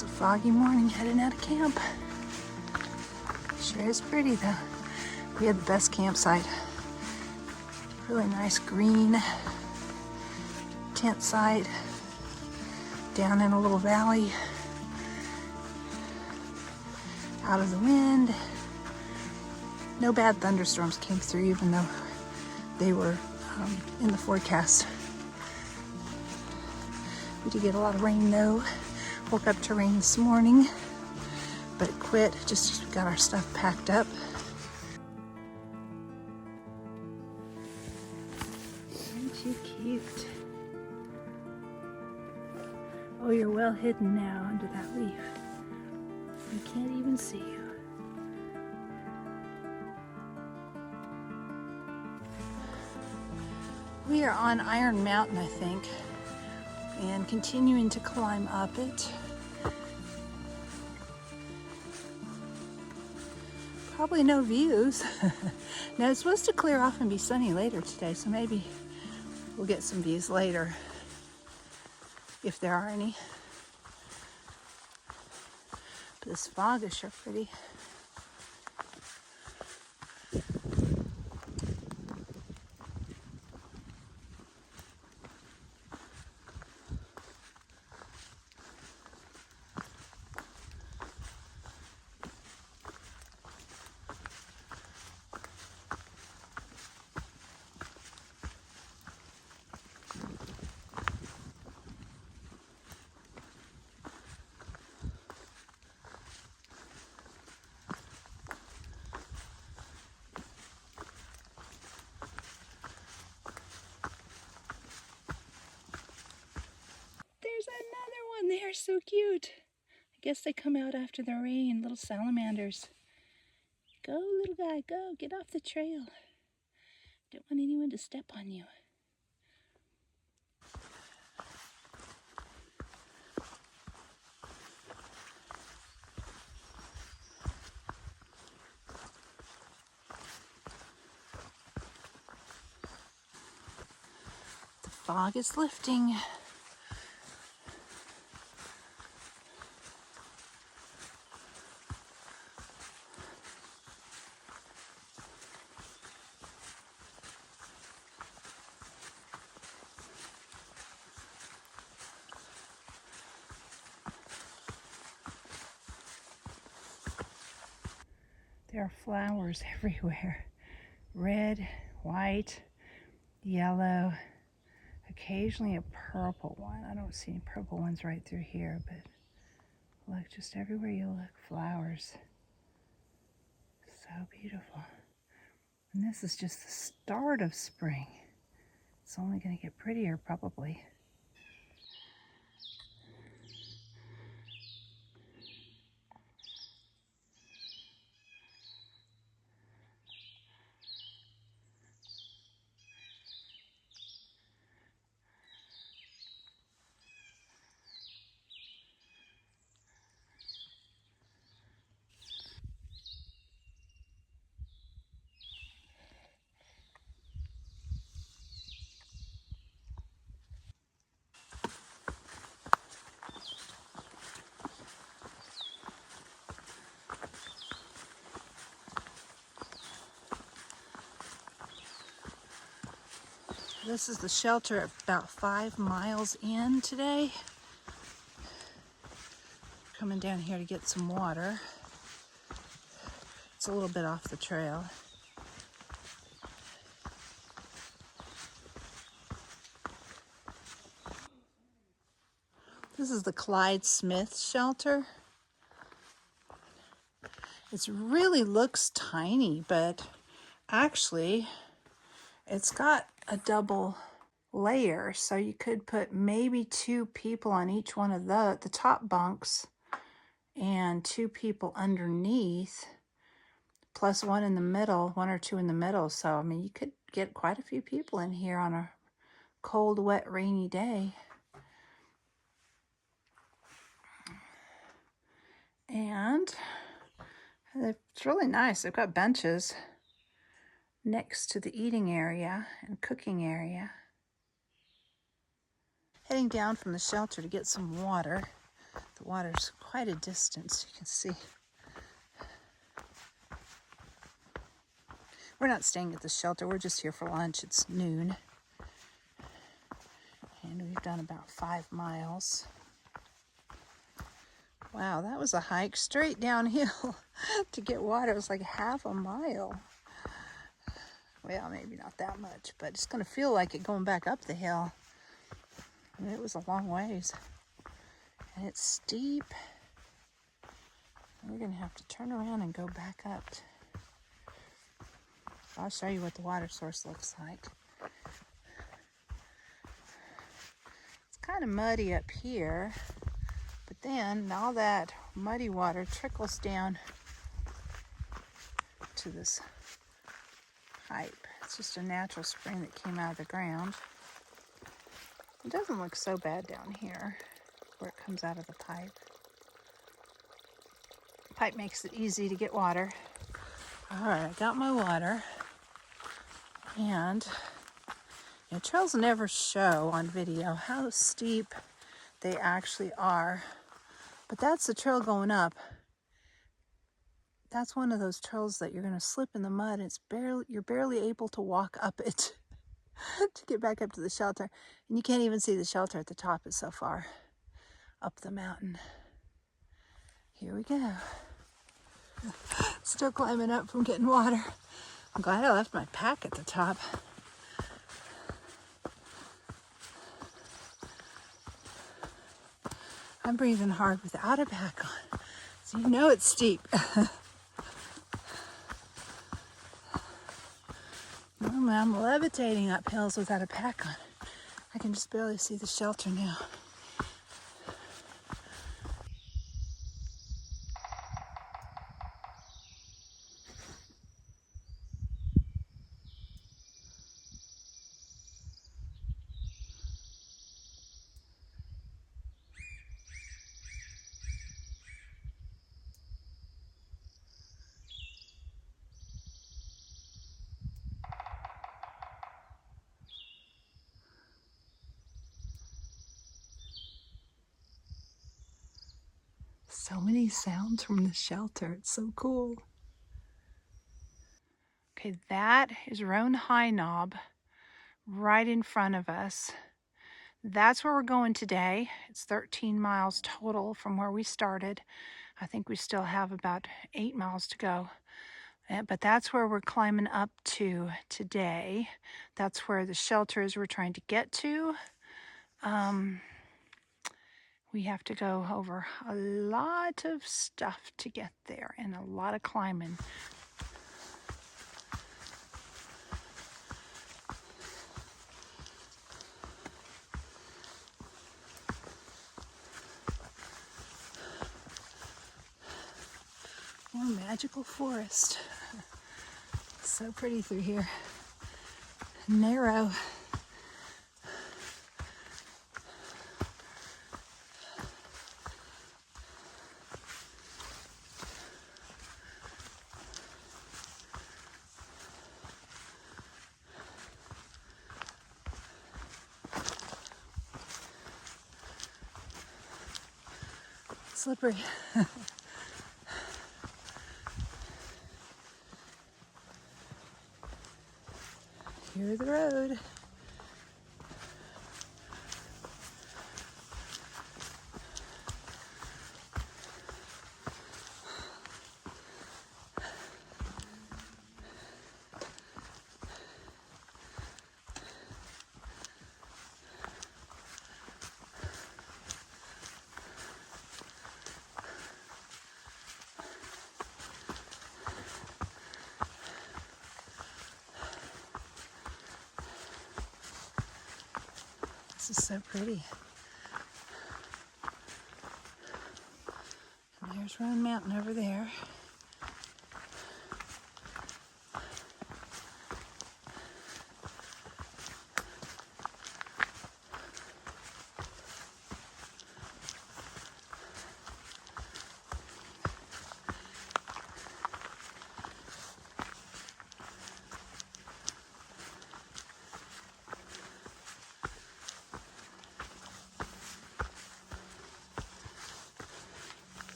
was a foggy morning heading out of camp. Sure is pretty though. We had the best campsite. Really nice green tent site down in a little valley, out of the wind. No bad thunderstorms came through, even though they were in the forecast. We did get a lot of rain though. Woke up to rain this morning, but it quit. Just got our stuff packed up. Aren't you cute? Oh, you're well hidden now under that leaf. We can't even see you. We are on Iron Mountain, I think, and continuing to climb up it. Probably no views. Now it's supposed to clear off and be sunny later today, so maybe we'll get some views later, if there are any. But this fog is sure pretty. There's another one. They are so cute. I guess they come out after the rain, little salamanders. Go, little guy, go. Get off the trail. Don't want anyone to step on you. The fog is lifting. There are flowers everywhere. Red, white, yellow, occasionally a purple one. I don't see any purple ones right through here, but look, just everywhere you look, flowers. So beautiful. And this is just the start of spring. It's only going to get prettier probably. This is the shelter about 5 miles in today. Coming down here to get some water. It's a little bit off the trail. This is the Clyde Smith shelter. It really looks tiny, but actually it's got a double layer, so you could put maybe 2 people on each one of the top bunks and 2 people underneath, plus 1 in the middle, 1 or 2 in the middle. So I mean, you could get quite a few people in here on a cold, wet, rainy day. And it's really nice. They've got benches next to the eating area and cooking area. Heading down from the shelter to get some water. The water's quite a distance, you can see. We're not staying at the shelter, we're just here for lunch. It's noon. And we've done about 5 miles. Wow, that was a hike straight downhill to get water. It was like half a mile. Well, maybe not that much, but it's going to feel like it going back up the hill. I mean, it was a long ways. And it's steep. And we're going to have to turn around and go back up. I'll show you what the water source looks like. It's kind of muddy up here, but then all that muddy water trickles down to this pipe. It's just a natural spring that came out of the ground. It doesn't look so bad down here where it comes out of the pipe. The pipe makes it easy to get water. All right, I got my water. And trails never show on video how steep they actually are. But that's the trail going up. That's one of those trails that you're going to slip in the mud. You're barely able to walk up it to get back up to the shelter. And you can't even see the shelter at the top. It's so far up the mountain. Here we go. Still climbing up from getting water. I'm glad I left my pack at the top. I'm breathing hard without a pack on, so you know it's steep. I'm levitating up hills without a pack on. I can just barely see the shelter now. So many sounds from the shelter. It's so cool. Okay, that is Roan High Knob right in front of us. That's where we're going today. It's 13 miles total from where we started. I think we still have about 8 miles to go. But that's where we're climbing up to today. That's where the shelter is we're trying to get to. We have to go over a lot of stuff to get there and a lot of climbing. More magical forest. It's so pretty through here. Narrow. Slippery. Here's the road. This is so pretty. And there's Roan Mountain over there.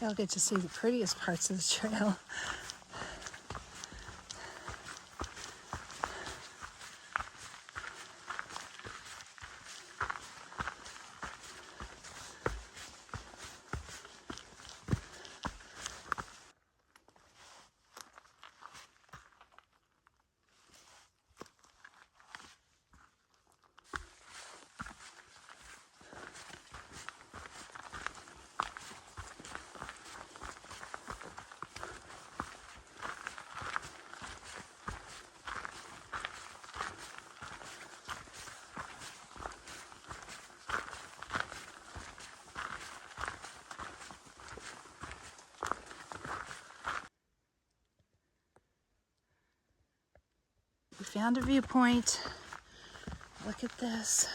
You'll get to see the prettiest parts of the trail. We found a viewpoint. Look at this.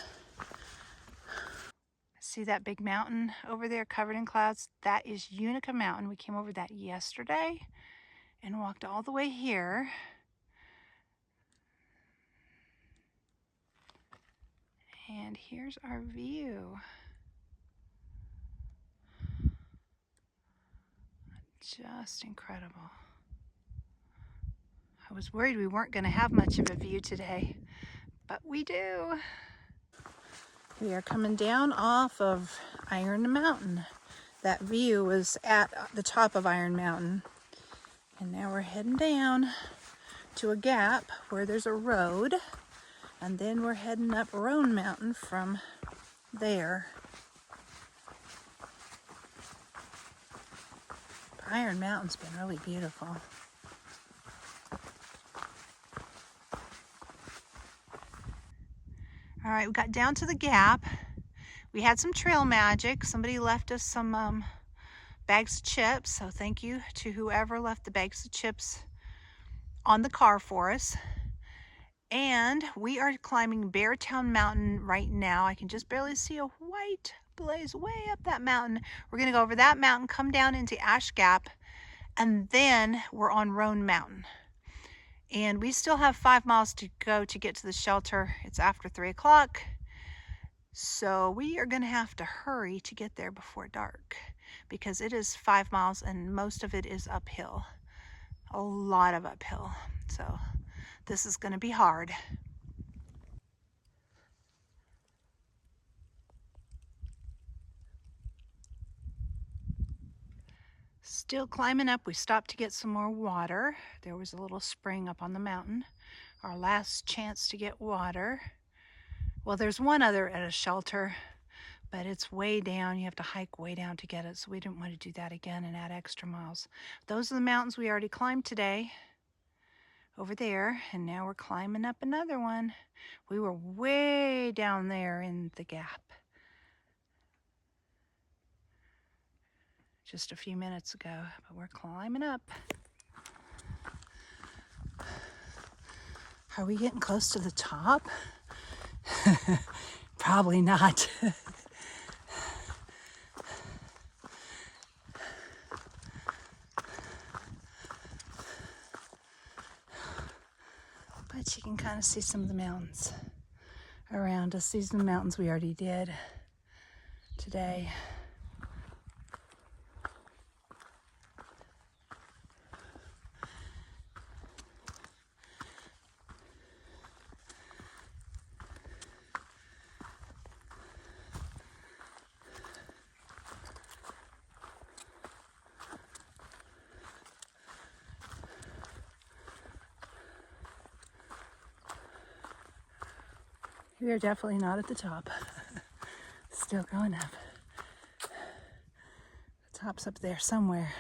See that big mountain over there covered in clouds? That is Unica Mountain. We came over that yesterday and walked all the way here. And here's our view. Just incredible. I was worried we weren't going to have much of a view today, but we do. We are coming down off of Iron Mountain. That view was at the top of Iron Mountain. And now we're heading down to a gap where there's a road. And then we're heading up Roan Mountain from there. Iron Mountain's been really beautiful. All right, we got down to the gap. We had some trail magic. Somebody left us some bags of chips, so thank you to whoever left the bags of chips on the car for us. And we are climbing Beartown Mountain right now. I can just barely see a white blaze way up that mountain. We're gonna go over that mountain, come down into Ash Gap, and then we're on Roan Mountain. And we still have 5 miles to go to get to the shelter. It's after 3 o'clock. So we are gonna have to hurry to get there before dark because it is 5 miles and most of it is uphill. A lot of uphill. So this is gonna be hard. Still climbing up. We stopped to get some more water. There was a little spring up on the mountain. Our last chance to get water. Well, there's one other at a shelter, but it's way down. You have to hike way down to get it, so we didn't want to do that again and add extra miles. Those are the mountains we already climbed today over there, and now we're climbing up another one. We were way down there in the gap just a few minutes ago, but we're climbing up. Are we getting close to the top? Probably not. But you can kind of see some of the mountains around us. These are the mountains we already did today. We are definitely not at the top. Still going up. The top's up there somewhere.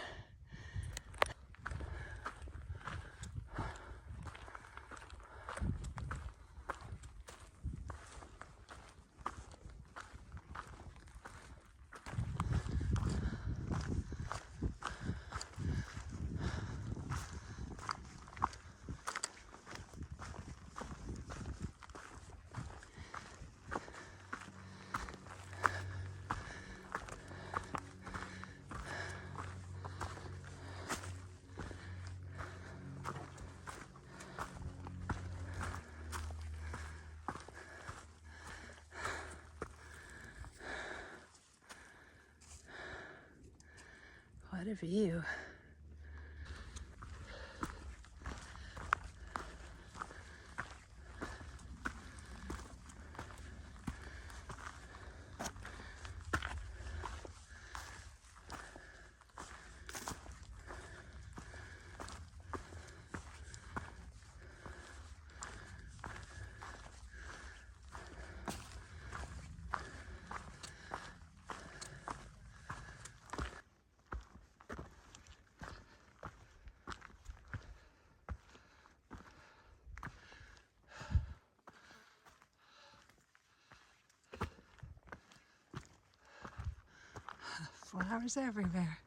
What a view. Flowers everywhere.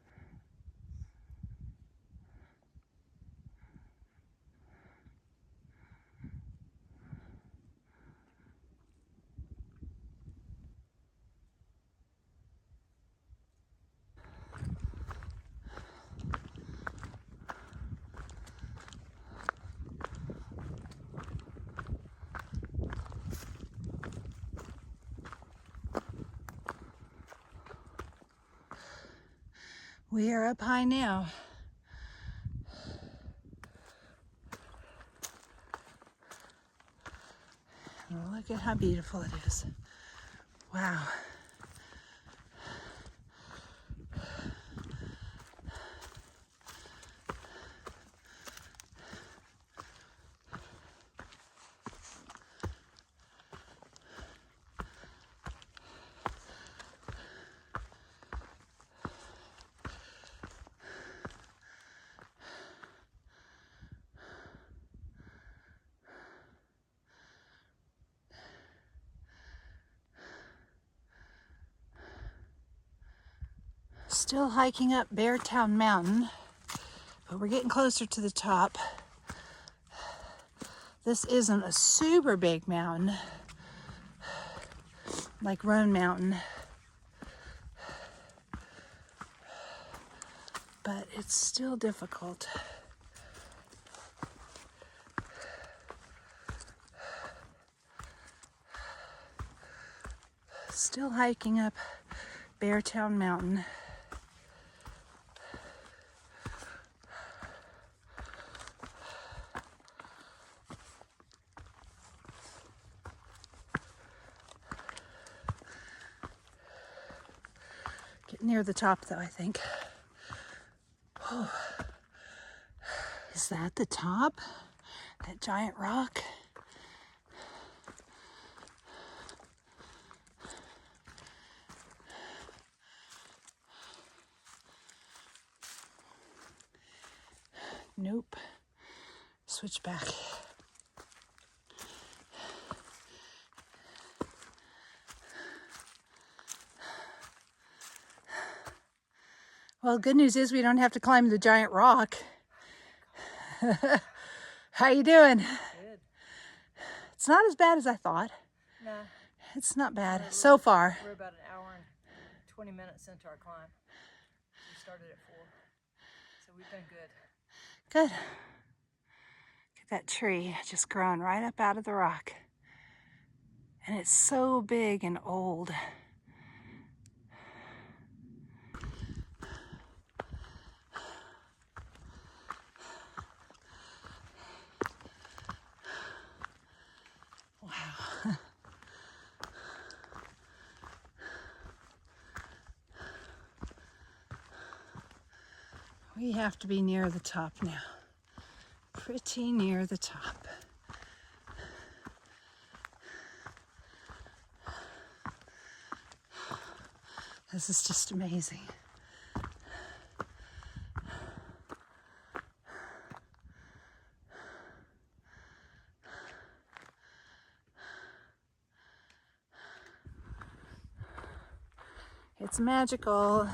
We are up high now. Look at how beautiful it is. Wow. Still hiking up Beartown Mountain, but we're getting closer to the top. This isn't a super big mountain like Roan Mountain, but it's still difficult. Still hiking up Beartown Mountain. Getting near the top though, I think. Oh. Is that the top? That giant rock? Nope. Switch back. Well, good news is we don't have to climb the giant rock. How you doing? Good. It's not as bad as I thought. No. It's not bad so far. We're about an hour and 20 minutes into our climb. We started at 4, so we've been good. Good. Look at that tree just growing right up out of the rock. And it's so big and old. Wow. We have to be near the top now. Pretty near the top. This is just amazing. It's magical.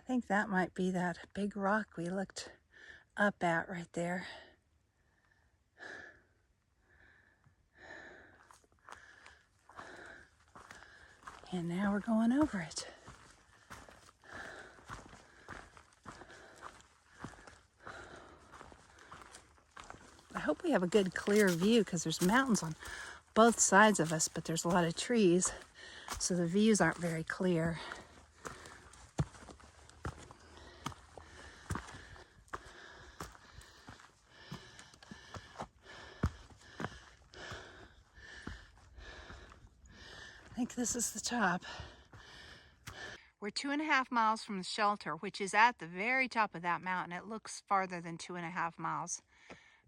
think that might be that big rock we looked up at right there. And now we're going over it. I hope we have a good clear view because there's mountains on both sides of us, but there's a lot of trees, so the views aren't very clear. I think this is the top. We're 2.5 miles from the shelter, which is at the very top of that mountain. It looks farther than 2.5 miles,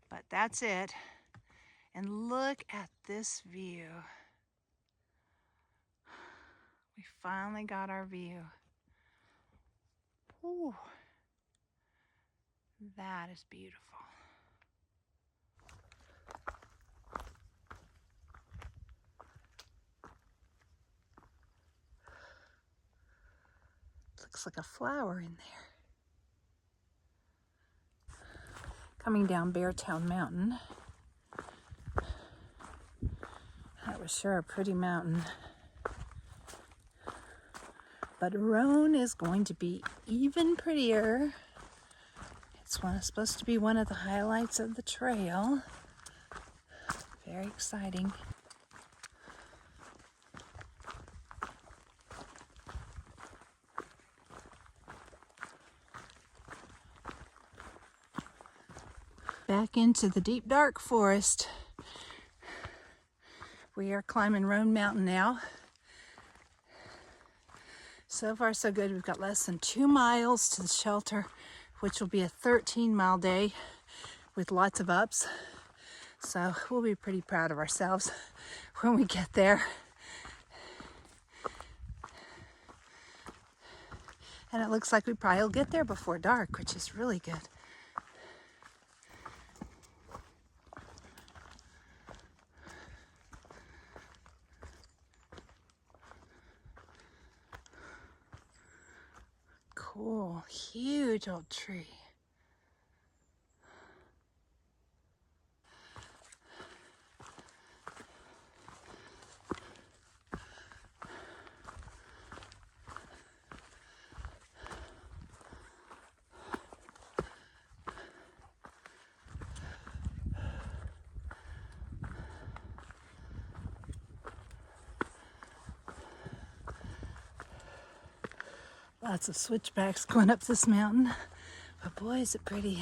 but that's it. And look at this view. We finally got our view. Ooh, that is beautiful. Looks like a flower in there. Coming down Beartown Mountain. That was sure a pretty mountain. But Roan is going to be even prettier. It's supposed to be one of the highlights of the trail. Very exciting. Back into the deep dark forest. We are climbing Roan Mountain now. So far so good. We've got less than 2 miles to the shelter, which will be a 13-mile day with lots of ups. So we'll be pretty proud of ourselves when we get there. And it looks like we probably will get there before dark, which is really good. Cool, huge old tree. Lots of switchbacks going up this mountain, but boy, is it pretty.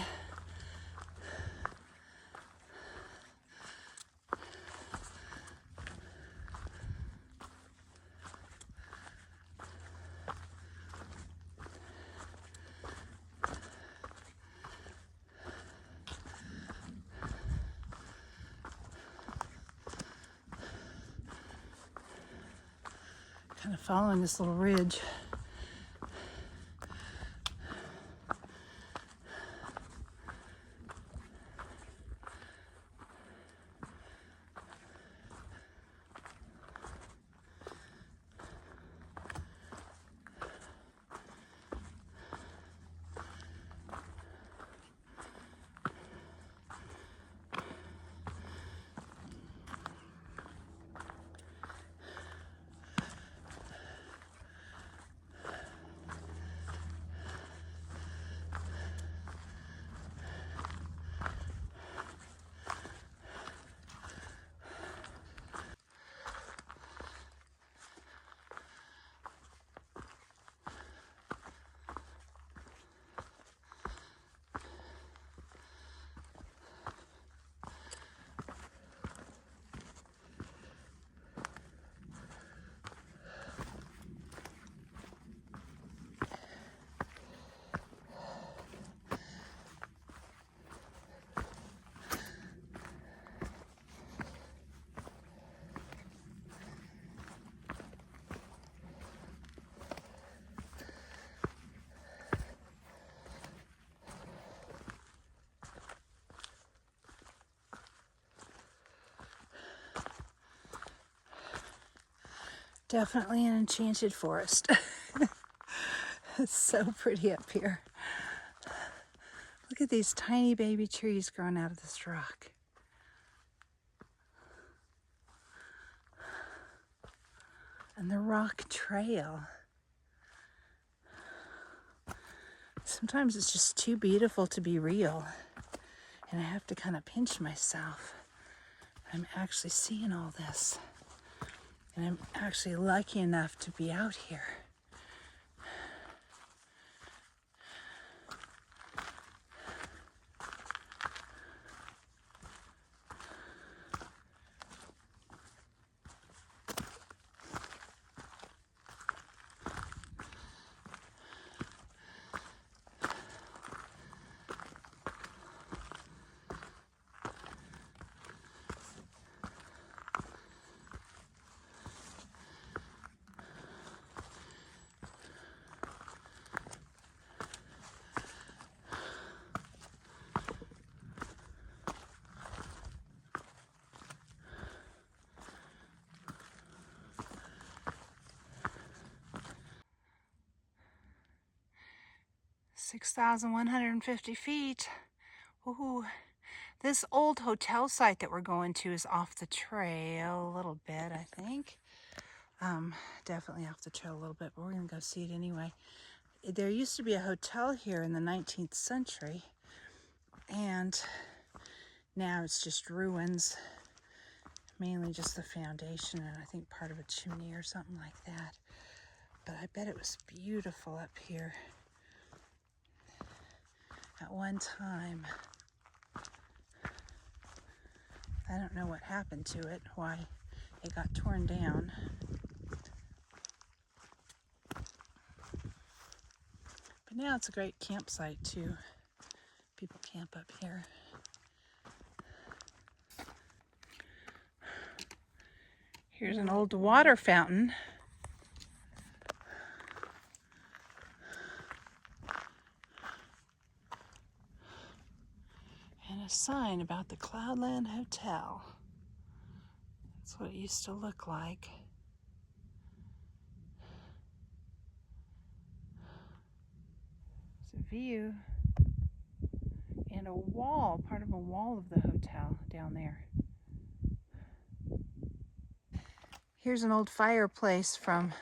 Kind of following this little ridge. Definitely an enchanted forest. It's so pretty up here. Look at these tiny baby trees growing out of this rock. And the rock trail. Sometimes it's just too beautiful to be real. And I have to kind of pinch myself. I'm actually seeing all this. And I'm actually lucky enough to be out here. $6,150 Ooh. This old hotel site that we're going to is off the trail a little bit, I think. Definitely off the trail a little bit, but we're gonna go see it anyway. There used to be a hotel here in the 19th century, and now it's just ruins, mainly just the foundation and I think part of a chimney or something like that. But I bet it was beautiful up here at one time. I don't know what happened to it, why it got torn down. But now it's a great campsite too. People camp up here. Here's an old water fountain. And a sign about the Cloudland Hotel. That's what it used to look like. There's a view and a wall, part of a wall of the hotel down there. Here's an old fireplace from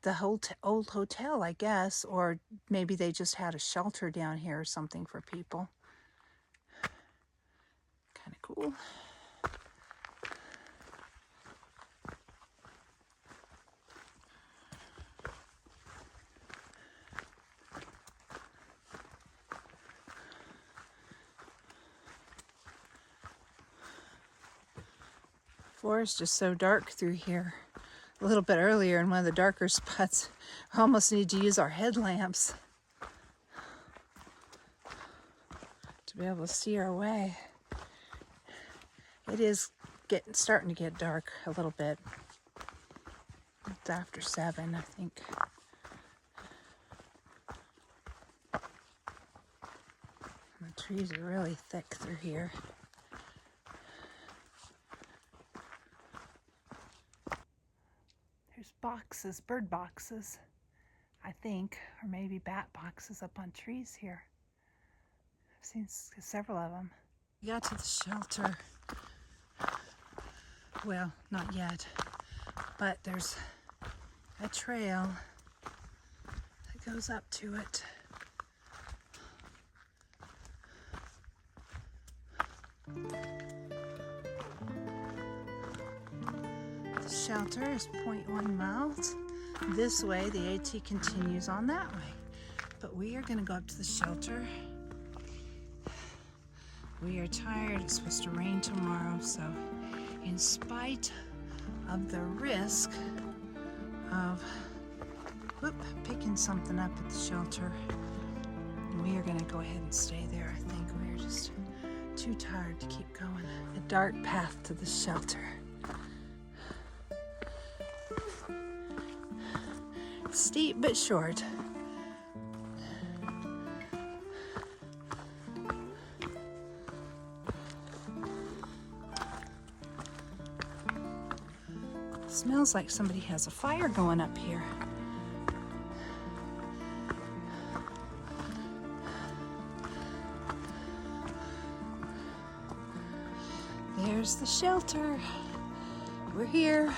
the old hotel, I guess, or maybe they just had a shelter down here or something for people. Kind of cool. Forest is so dark through here. A little bit earlier in one of the darker spots, we almost need to use our headlamps to be able to see our way. It is starting to get dark a little bit. It's after 7, I think. The trees are really thick through here. There's boxes, bird boxes, I think, or maybe bat boxes up on trees here. I've seen several of them. We got to the shelter. Well, not yet, but there's a trail that goes up to it. The shelter is 0.1 miles. This way, the AT continues on that way. But we are going to go up to the shelter. We are tired. It's supposed to rain tomorrow, so in spite of the risk of picking something up at the shelter, we are going to go ahead and stay there. I think we are just too tired to keep going. A dark path to the shelter. Steep but short. Smells like somebody has a fire going up here. There's the shelter. We're here.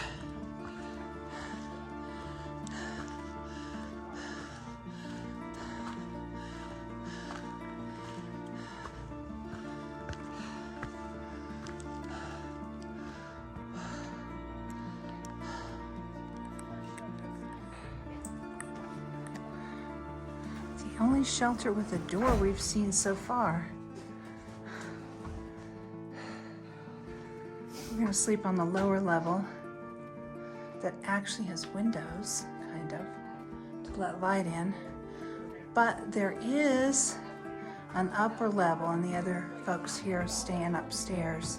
The only shelter with a door we've seen so far. We're gonna sleep on the lower level that actually has windows, kind of, to let light in. But there is an upper level and the other folks here are staying upstairs.